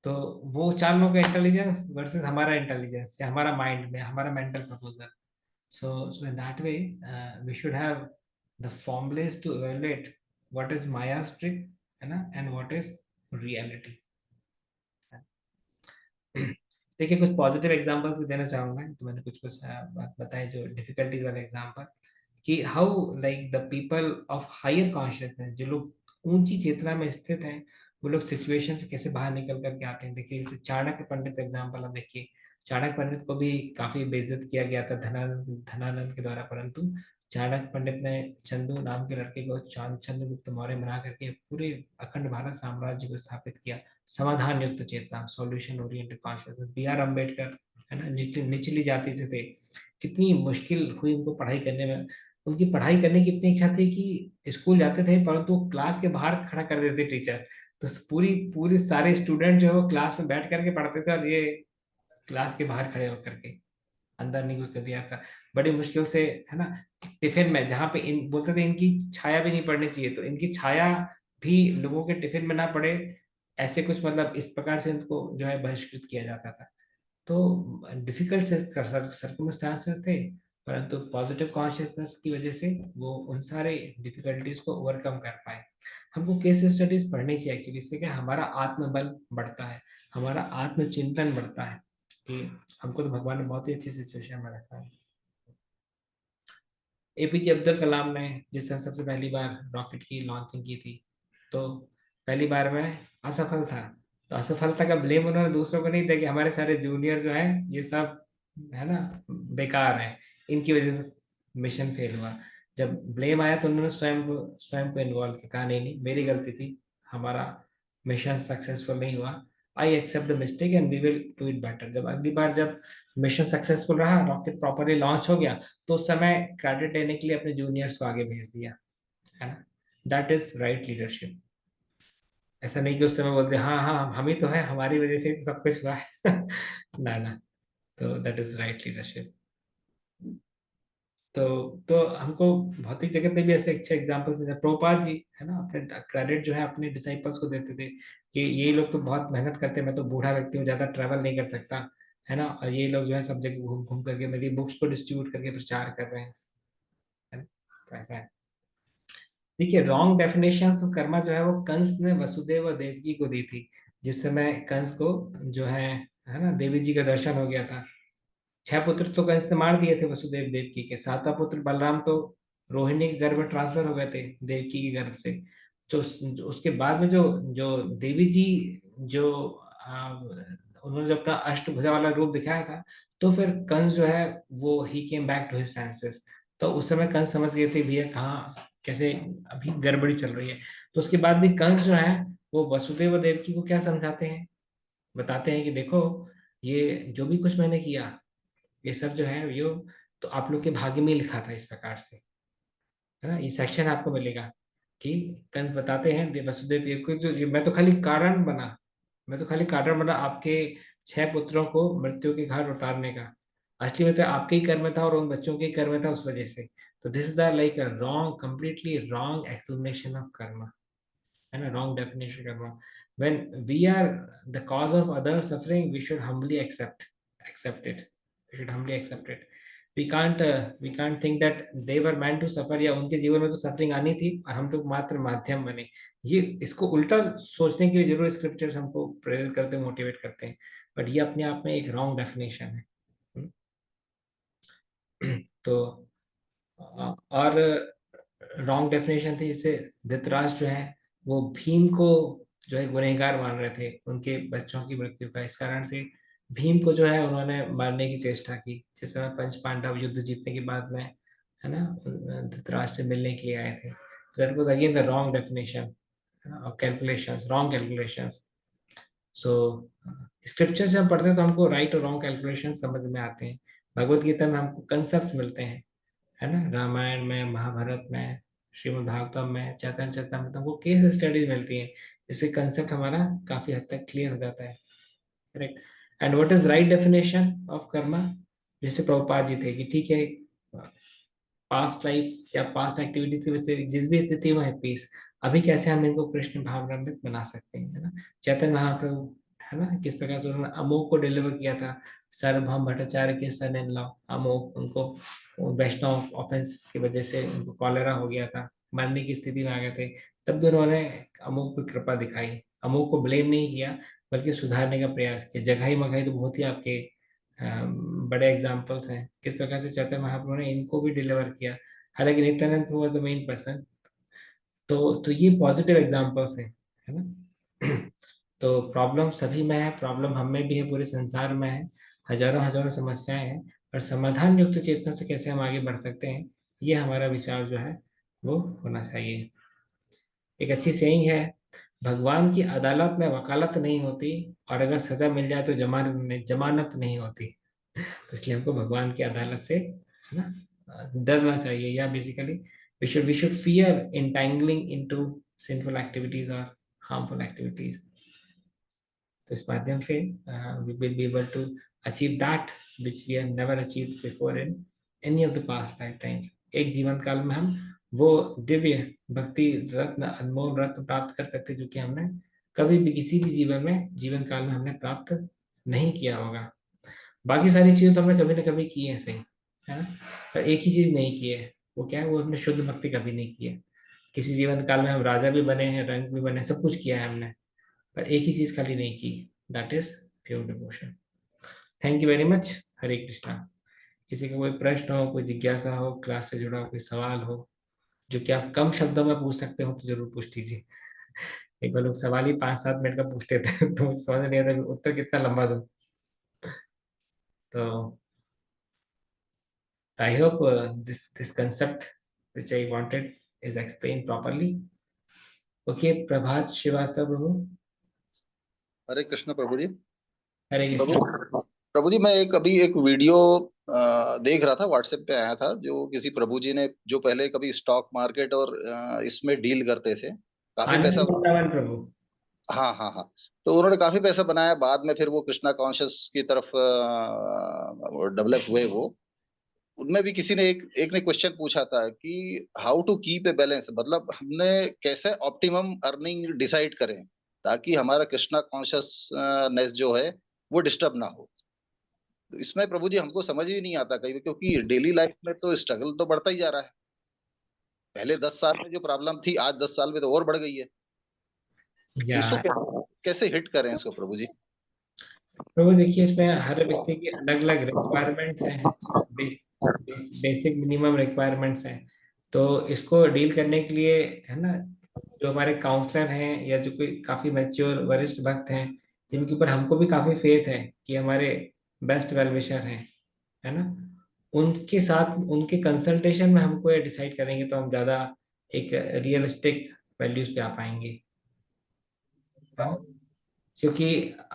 Speaker 1: तो वो 4 लोगों का इंटेलिजेंस वर्सेस हमारा इंटेलिजेंस या हमारा माइंड में हमारा mental proposal. So in that way, we should have the formulas to evaluate what is Maya's trick, है ना, and what is reality. देखिए कुछ पॉजिटिव एग्जांपल्स भी देना चाहूंगा, तो मैंने कुछ कुछ बात बताई जो डिफिकल्टीज वाले एग्जांपल, कि how like the people of higher consciousness, जो लोग ऊंची चेतना में स्थित हैं, वो लोग सिचुएशन से कैसे बाहर निकल करके आते हैं। देखिए जैसे चाणक्य पंडित एग्जांपल आप देखिए, चाणक्य पंडित को भी काफी बेइज्जत किया गया था धनानंद धनानंद के द्वारा, परंतु चाणक्य पंडित ने चंदू नाम के लड़के को चंद्रगुप्त मौर्य बना करके पूरे अखंड भारत साम्राज्य को स्थापित किया। समाधान युक्त चेतना, solution oriented consciousness. B R Ambedkar, है ना, निचली जाति से थे, कितनी मुश्किल हुई उनको पढ़ाई करने में। उनकी पढ़ाई करने की इतनी इच्छा थी कि स्कूल जाते थे परंतु वो क्लास के बाहर खड़ा कर देते टीचर, तो पूरी पूरी सारे स्टूडेंट जो है वो क्लास में बैठ करके पढ़ते थे और ये क्लास के बाहर खड़े होकर के, अंदर नहीं घुसने दिया था। बड़ी मुश्किल से, है ना, टिफिन में जहाँ पे इन बोलते थे इनकी छाया भी नहीं पड़नी चाहिए, तो इनकी छाया भी लोगों के टिफिन में ना पड़े, ऐसे कुछ मतलब इस प्रकार से इनको जो है बहिष्कृत किया जाता था। तो डिफिकल्ट सर्कमस्टांसेस थे, परंतु पॉजिटिव कॉन्शियसनेस की वजह से वो उन सारे डिफिकल्टीज को ओवरकम कर पाए। हमको केस स्टडीज पढ़नी चाहिए एक्चुअली, इससे क्या हमारा आत्मबल बढ़ता है, हमारा आत्मचिंतन बढ़ता है, कि हमको तो भगवान ने बहुत ही अच्छी सिचुएशन में रखा है। एपीजे अब्दुल कलाम ने जिस समय सबसे पहली बार रॉकेट की लॉन्चिंग की थी, तो पहली बार में असफल था, तो असफलता का ब्लेम उन्होंने दूसरों को नहीं दिया कि हमारे सारे जूनियर जो हैं ये सब, है ना, बेकार हैं, इनकी वजह से मिशन फेल हुआ। जब ब्लेम आया तो उन्होंने स्वयं को इन्वॉल्व किया, कहा नहीं नहीं मेरी गलती थी, हमारा मिशन सक्सेसफुल नहीं हुआ, I accept the mistake and we will do it better. जब अगली बार जब मिशन सक्सेसफुल रहा, रॉकेट प्रॉपरली लॉन्च हो गया, तो उस समय क्रेडिट लेने के लिए अपने जूनियर्स को आगे भेज दिया, है ना। That is right leadership. ऐसा नहीं कि उस समय बोलते हाँ हाँ हम ही तो हैं, हमारी वजह से ही तो सब कुछ हुआ है। ना ना, तो दैट इज राइट लीडरशिप। तो हमको भौतिक जगत में भी ऐसे अच्छे एग्जाम्पल्स मिले। प्रभुपाद जी, है ना, अपने क्रेडिट जो है अपने डिसाइपल्स को देते थे कि ये लोग तो बहुत मेहनत करते हैं, मैं तो बूढ़ा व्यक्ति हूँ, ज्यादा ट्रैवल नहीं कर सकता, है ना, और ये लोग जो है सब जगह घूम घूम करके मेरी बुक्स को डिस्ट्रीब्यूट करके प्रचार कर रहे हैं, है ना? तो ऐसा है। देखिए रॉन्ग डेफिनेशन ऑफ कर्मा जो है वो कंस ने वसुदेव और देवकी को दी थी, जिस समय कंस को जो है ना, देवी जी का दर्शन हो गया था। 6 पुत्र तो कंस ने मार दिए थे वसुदेव देवकी के, 7वां पुत्र बलराम तो रोहिणी के गर्भ में ट्रांसफर हो गए थे देवकी के गर्भ से। जो उसके बाद में जो जो देवी जी जो उन्होंने जब अपना अष्टभुजा वाला रूप दिखाया था, तो फिर कंस जो है वो ही came back to his senses. तो उस समय कंस समझ गए थे भैया कहाँ कैसे अभी गड़बड़ी चल रही है। तो उसके बाद भी कंस जो है वो वसुदेव और देवकी को क्या समझाते हैं, बताते हैं कि देखो ये जो भी कुछ मैंने किया, ये सब जो है यो तो आप लोग के भाग्य में लिखा था इस प्रकार से, है ना। ये सेक्शन आपको मिलेगा कि कंस बताते हैं वसुदेव ये को, जो मैं तो खाली कारण बना, मैं तो खाली कारण बना आपके 6 पुत्रों को मृत्यु के घाट उतारने का। असली में तो आपके ही कर्म था और उन बच्चों के ही कर्म था उस वजह से। तो this is the like a wrong, completely wrong explanation of Karma, है ना, wrong definition Karma. when we are the cause of other suffering, we should humbly accept it, we should humbly accept it. We can't think that they were meant to suffer, या उनके जीवन में तो suffering आनी थी और हम तो मात्र माध्यम बने। ये इसको उल्टा सोचने के लिए जरूर स्क्रिप्चर्स हमको प्रेरित करते हैं, मोटिवेट करते हैं, बट ये अपने आप में एक रॉन्ग डेफिनेशन है। हम्म। तो और रॉन्ग डेफिनेशन थी, जैसे धृतराष्ट्र जो है वो भीम को जो है गुनहगार मान रहे थे उनके बच्चों की मृत्यु का। इस कारण से भीम को जो है उन्होंने मारने की चेष्टा की। जिस समय पंच पांडव युद्ध जीतने के बाद में, है ना, धृतराष्ट्र से मिलने के लिए आए थे। That was again the wrong definition और कैलकुलेशंस, रॉन्ग कैलकुलेशंस। सो स्क्रिप्चर से हम पढ़ते हैं तो हमको राइट और रॉन्ग कैलकुलेशन समझ में आते हैं। भगवत गीता में हमको कंसेप्ट मिलते हैं, है ना, रामायण में, महाभारत में, श्रीमद् भागवतम में, चैतन्य चरितमृत को केस स्टडीज मिलती है, जिससे कंसेप्ट हमारा काफी हद तक क्लियर हो जाता है। Correct. And what is right definition of Karma, जैसे प्रभुपाद जी थे कि ठीक है, पास्ट लाइफ या पास्ट एक्टिविटीज की वजह से जिस भी स्थिति में है पीस, अभी कैसे हम इनको कृष्ण भावनामृत बना सकते हैं, है ना। चैतन्य महाप्रभु, है ना, किस प्रकार से उन्होंने अमोक को डिलीवर किया था, सर्वभौम भट्टाचार्य के सन इन लॉ। अमोक उनको वैष्णव ऑफेंस की वजह से उनको कॉलेरा हो गया था, मरने की स्थिति में आ गए थे, तब भी उन्होंने अमोक को कृपा दिखाई, अमोक को ब्लेम नहीं किया बल्कि सुधारने का प्रयास किया। जगाई मगाई तो बहुत ही आपके बड़े एग्जाम्पल्स हैं, किस प्रकार से चैतन्य महाप्रभु ने इनको भी डिलीवर किया। हालांकि नित्यानंद प्रभु वाज द मेन पर्सन। तो ये पॉजिटिव एग्जाम्पल्स हैं, है ना। तो प्रॉब्लम सभी में है, प्रॉब्लम हम में भी है, पूरे संसार में है, हजारों हजारों समस्याएं हैं, और समाधान युक्त चेतना से कैसे हम आगे बढ़ सकते हैं, ये हमारा विचार जो है वो होना चाहिए। एक अच्छी सेइंग है, भगवान की अदालत में वकालत नहीं होती, और अगर सजा मिल जाए तो जमानत नहीं होती। तो इसलिए हमको भगवान की अदालत से, है ना, डरना चाहिए, या basically we should fear entangling into sinful activities और हार्मफुल एक्टिविटीज। तो इस माध्यम से we will be able to achieve that which we have never achieved before in any of the past lifetimes. एक जीवन काल में हम वो दिव्य भक्ति रत्न, अनमोल रत्न प्राप्त कर सकते जो कि हमने कभी भी किसी भी जीवन काल में हमने प्राप्त नहीं किया होगा। बाकी सारी चीजें तो हमने कभी ना कभी की है, सही, है ना, पर एक ही चीज नहीं की है, वो क्या है, वो हमने शुद्ध भक्ति कभी नहीं की है। किसी जीवन काल में हम राजा भी बने हैं, रंग भी बने, सब कुछ किया है हमने, पर एक ही चीज खाली नहीं की, that is pure devotion. Thank you very much. Hare Krishna. किसी का कोई प्रश्न हो, कोई जिज्ञासा हो, क्लास से जुड़ा हो कोई सवाल हो, जो कि आप कम शब्दों में पूछ सकते हो, तो जरूर पूछ लीजिए। एक बार लोग सवाल ही 5-7 मिनट का पूछते थे तो समझ नहीं आता कि उत्तर कितना लंबा दूं। तो I hope this concept which I wanted is explained properly. Okay, प्रभात श्रीवास्तव प्रभु।
Speaker 2: हरे कृष्ण प्रभु जी।
Speaker 1: हरे
Speaker 2: प्रभु
Speaker 1: कृष्णा।
Speaker 2: प्रभु जी, मैं अभी एक वीडियो देख रहा था, व्हाट्सएप पे आया था, जो किसी प्रभु जी ने जो पहले कभी स्टॉक मार्केट और इसमें डील करते थे, काफी
Speaker 1: आनंद
Speaker 2: पैसा।
Speaker 1: वृंदावन प्रभु।
Speaker 2: हाँ हाँ हाँ। तो उन्होंने काफी पैसा बनाया, बाद में फिर वो कृष्णा कॉन्शियस की तरफ डेवलप हुए वो। उनमें भी किसी ने एक एक ने क्वेश्चन पूछा था कि how to keep a balance, मतलब हमने कैसे ऑप्टिमम अर्निंग डिसाइड करें ताकि हमारा कृष्णा कॉन्शियसनेस जो है वो डिस्टर्ब ना हो। तो इसमें प्रभु जी हमको समझ ही नहीं आता कहीं, क्योंकि डेली लाइफ में तो स्ट्रगल तो बढ़ता ही जा रहा है। पहले 10 साल में जो प्रॉब्लम थी, आज 10 साल में तो और बढ़ गई है।
Speaker 1: या
Speaker 2: इसको कैसे हिट करें इसको प्रभु जी?
Speaker 1: प्रभु देखिए, इसमें हर व्यक्ति की अलग अलग रिक्वायरमेंट्स हैं, बेसिक मिनिमम रिक्वायरमेंट्स हैं। तो इसको डील करने के लिए, है ना, जो हमारे काउंसलर हैं या जो कोई काफी मैच्योर वरिष्ठ भक्त हैं, जिनके ऊपर हमको भी काफी फेथ है कि हमारे बेस्ट वेलविशर हैं, है ना, उनके साथ उनके कंसल्टेशन में हमको ये डिसाइड करेंगे तो हम ज्यादा एक रियलिस्टिक वैल्यूज पे आ पाएंगे, है ना। क्योंकि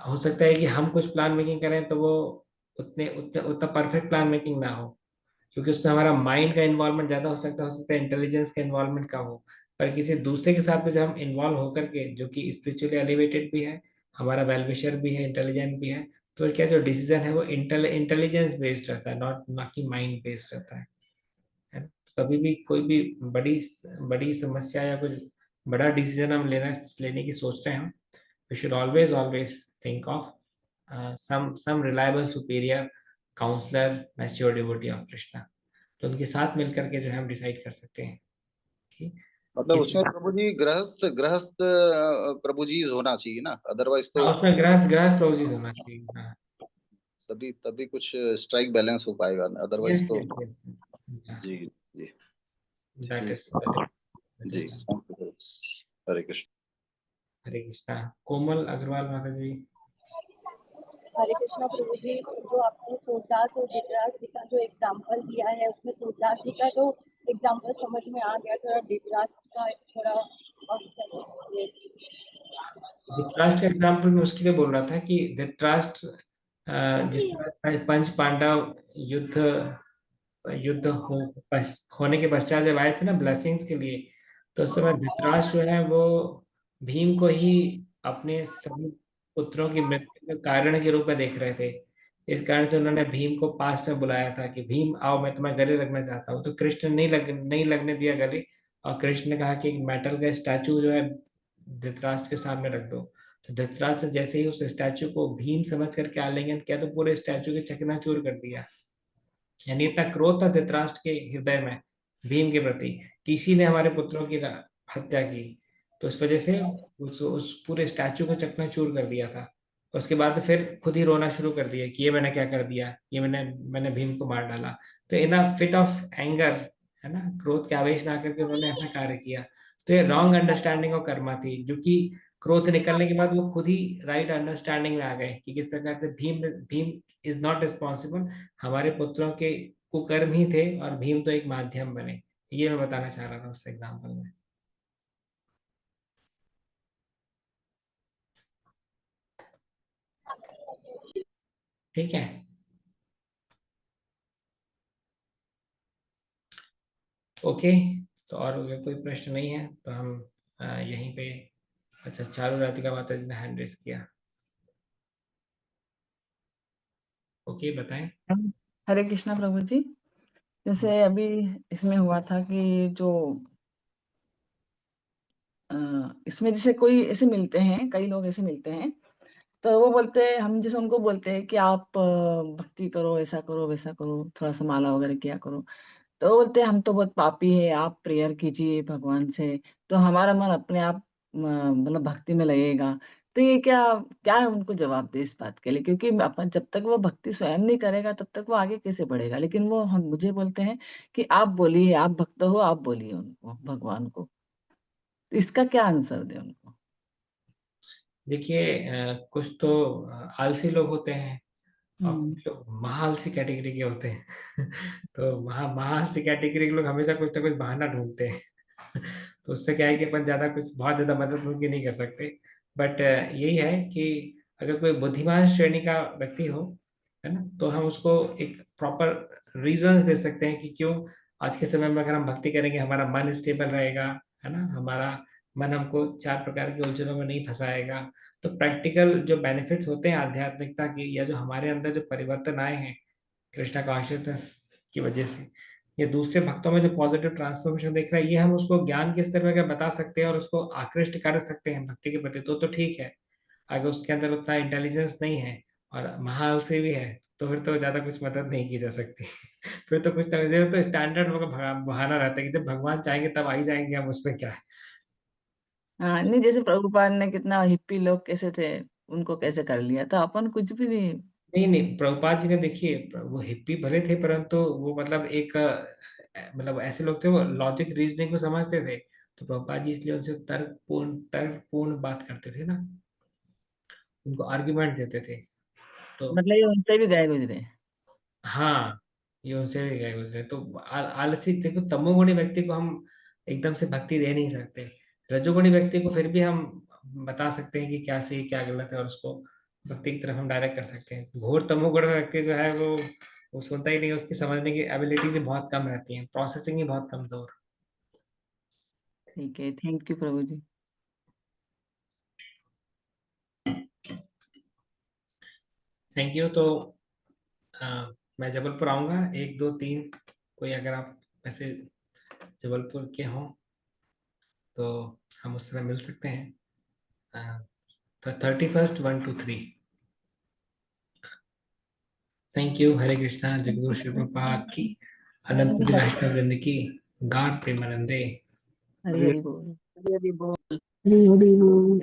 Speaker 1: हो सकता है कि हम कुछ प्लान मेकिंग करें तो वो उतने उतने उतना परफेक्ट प्लान मेकिंग ना हो, क्योंकि उसमें हमारा माइंड का इन्वॉल्वमेंट ज्यादा हो सकता है इंटेलिजेंस का इन्वॉल्वमेंट कम हो। पर किसी दूसरे के साथ में जब हम इन्वॉल्व होकर के, जो कि स्पिरिचुअली एलिवेटेड भी है, हमारा वेलविशर भी है, इंटेलिजेंट भी है, तो क्या जो डिसीजन है वो इंटेलिजेंस बेस्ड रहता है, नॉट ना कि माइंड बेस्ड रहता है ना? तो कभी भी कोई भी बड़ी बड़ी समस्या या कुछ बड़ा डिसीजन हम लेने की सोच रहे हैं, we should always think of some reliable superior counselor, mature devotee of Krishna। तो उनके साथ मिलकर के जो है हम डिसाइड कर सकते हैं कि
Speaker 2: मतलब
Speaker 1: किस।
Speaker 2: उसमें प्रभु जी गृहस्थ गृहस्थ प्रभु जी होना चाहिए ना, अदरवाइज
Speaker 1: हाँ,
Speaker 2: तो
Speaker 1: उसमें ग्रास ग्रास क्लोजेस होना चाहिए। हाँ।
Speaker 2: तभी तभी कुछ स्ट्राइक बैलेंस हो पाएगा, अदरवाइज
Speaker 1: यस
Speaker 2: तो।
Speaker 1: Yes yes.
Speaker 2: जी जी।
Speaker 1: दैट
Speaker 2: ठीक।
Speaker 1: इज
Speaker 2: जी, हरे कृष्ण।
Speaker 1: हरे कृष्णा। कोमल अग्रवाल माता जी।
Speaker 3: हरे कृष्णा प्रभु जी। जो आपने सूरदास और धृतराज जी का जो एग्जाम्पल दिया है, उसमें सूरदास जी का तो एग्जाम्पल समझ में आ गया, थोड़ा धृतराज का थोड़ा
Speaker 1: धृतराष्ट्र का एग्जाम्पल मैं उसके लिए बोल रहा था कि धृतराष्ट्र जिस तरह पंच पांडव युद्ध युद्ध होने के पश्चात जब आए थे ना ब्लेसिंग्स के लिए, तो उस समय धृतराष्ट्र जो है वो भीम को ही अपने सभी पुत्रों की मृत्यु के कारण के रूप में देख रहे थे। इस कारण से उन्होंने भीम को पास में बुलाया था कि भीम आओ, मैं तुम्हें गले लगना चाहता हूँ। तो कृष्ण नहीं लगने दिया गले, और कृष्ण ने कहा कि एक मेटल का स्टैचू जो है धृतराष्ट्र के सामने रख दो। तो धृतराष्ट्र जैसे ही उस स्टैचू को भीम समझ करके आलिंगन किया, तो पूरे स्टैचू के चकनाचूर कर दिया। यानी इतना क्रोध था धृतराष्ट्र के हृदय में भीम के प्रति कि इसी ने हमारे पुत्रों की हत्या की। तो इस वजह से उस पूरे स्टैचू को चकनाचूर कर दिया था। उसके बाद फिर खुद ही रोना शुरू कर दिया कि ये मैंने क्या कर दिया, ये मैंने मैंने भीम को मार डाला। तो इन अ फिट ऑफ एंगर, है ना, क्रोध के आवेश में आकर के उन्होंने ऐसा कार्य किया। तो ये रॉन्ग अंडरस्टैंडिंग ऑफ कर्मा थी, जो कि क्रोध निकलने के बाद वो खुद ही राइट अंडरस्टैंडिंग में आ गए कि किस प्रकार से Bhim Bhim is not responsible, हमारे पुत्रों के कुकर्म ही थे और भीम तो एक माध्यम बने। ये मैं बताना चाह रहा था उस एग्जाम्पल में। ठीक है। ओके। तो और अगर कोई प्रश्न नहीं है तो हम यहीं पे। अच्छा, चारू राधिका माता जी ने हैंड रेस किया। ओके, बताएं।
Speaker 4: हरे कृष्णा प्रभु जी। जैसे अभी इसमें हुआ था कि जो इसमें जैसे कोई ऐसे मिलते हैं, कई लोग ऐसे मिलते हैं, तो वो बोलते हैं, हम जैसे उनको बोलते हैं कि आप भक्ति करो, ऐसा करो वैसा करो, थोड़ा सा माला वगैरह किया करो। तो वो बोलते हैं हम तो बहुत पापी है, आप प्रेयर कीजिए भगवान से, तो हमारा मन अपने आप मतलब भक्ति में लगेगा। तो ये क्या क्या है, उनको जवाब दे इस बात के लिए? क्योंकि अपन जब तक वो भक्ति स्वयं नहीं करेगा तब तक वो आगे कैसे बढ़ेगा? लेकिन वो हम मुझे बोलते हैं कि आप बोलिए, आप भक्त हो, आप बोलिए उनको, भगवान को। तो इसका क्या आंसर दे उनको?
Speaker 1: देखिए, कुछ तो आलसी लोग होते हैं और
Speaker 4: हम्म।
Speaker 1: कुछ लोग महाआलसी कैटेगरी के होते हैं। तो महाआलसी कैटेगरी के लोग हमेशा कुछ ना कुछ बहाना ढूंढते हैं। तो उसमें क्या है कि अपन ज्यादा कुछ बहुत ज्यादा मदद उनकी नहीं कर सकते। बट यही है कि अगर कोई बुद्धिमान श्रेणी का व्यक्ति हो, है ना, तो हम उसको एक प्रॉपर रीजंस दे सकते हैं कि क्यों आज के समय में अगर हम भक्ति करेंगे हमारा मन स्टेबल रहेगा, है ना, हमारा मन हमको चार प्रकार के उलझनों में नहीं फंसाएगा। तो प्रैक्टिकल जो बेनिफिट्स होते हैं आध्यात्मिकता के, या जो हमारे अंदर जो परिवर्तन आए हैं कृष्णा कॉन्शियसनेस की वजह से, ये दूसरे भक्तों में जो पॉजिटिव ट्रांसफॉर्मेशन देख रहा है, ये हम उसको ज्ञान के स्तर में अगर बता सकते हैं और उसको आकृष्ट कर सकते हैं भक्ति के प्रति, तो ठीक है। अगर उसके अंदर उतना इंटेलिजेंस नहीं है और महाआलसी भी है, तो फिर तो ज्यादा कुछ मदद नहीं की जा सकती। फिर तो कुछ तो स्टैंडर्ड बहाना रहता है कि जब भगवान चाहेंगे तब आ ही जाएंगे, हम उसमें क्या है।
Speaker 4: हाँ, नहीं, जैसे प्रभुपाद ने कितना हिप्पी लोग कैसे थे, उनको कैसे कर लिया, तो अपन कुछ भी नहीं।
Speaker 1: नहीं नहीं, प्रभुपाद जी ने देखिए, वो हिप्पी भले थे परंतु वो मतलब एक मतलब ऐसे लोग थे, वो लॉजिक रीजनिंग को समझते थे। तो प्रभुपाद जी इसलिए उनसे तर्कपूर्ण बात करते थे ना, उनको आर्ग्यूमेंट देते थे। तो
Speaker 4: मतलब ये उनसे भी गए गुजरे।
Speaker 1: हाँ, ये उनसे भी गए गुजरे। तो आलसी देखो, तमोगुणी व्यक्ति को हम एकदम से भक्ति दे नहीं सकते। रजोगुणी व्यक्ति को फिर भी हम बता सकते हैं कि क्या सही क्या गलत है और उसको भक्ति की तरफ हम डायरेक्ट कर सकते हैं। घोर तमोगुण में व्यक्ति जो है वो सुनता ही नहीं, उसकी समझने की एबिलिटीज बहुत कम रहती है, प्रोसेसिंग ही बहुत कमजोर।
Speaker 4: ठीक है, थैंक यू प्रभु जी।
Speaker 1: Thank you. तो मैं जबलपुर आऊंगा 1, 2, 3, कोई अगर आप वैसे जबलपुर के हों तो हम उस समय मिल सकते हैं। तो 31 1 2 3। Thank you. हरे कृष्णा। जगदगुरु श्री प्रभुपाद की, अनंत कोटि वैष्णव वृंद की, गाढ़ प्रेमानंदे।
Speaker 4: हरि हरि बोल।
Speaker 5: हरि हरि बोल। हरि हरि बोल।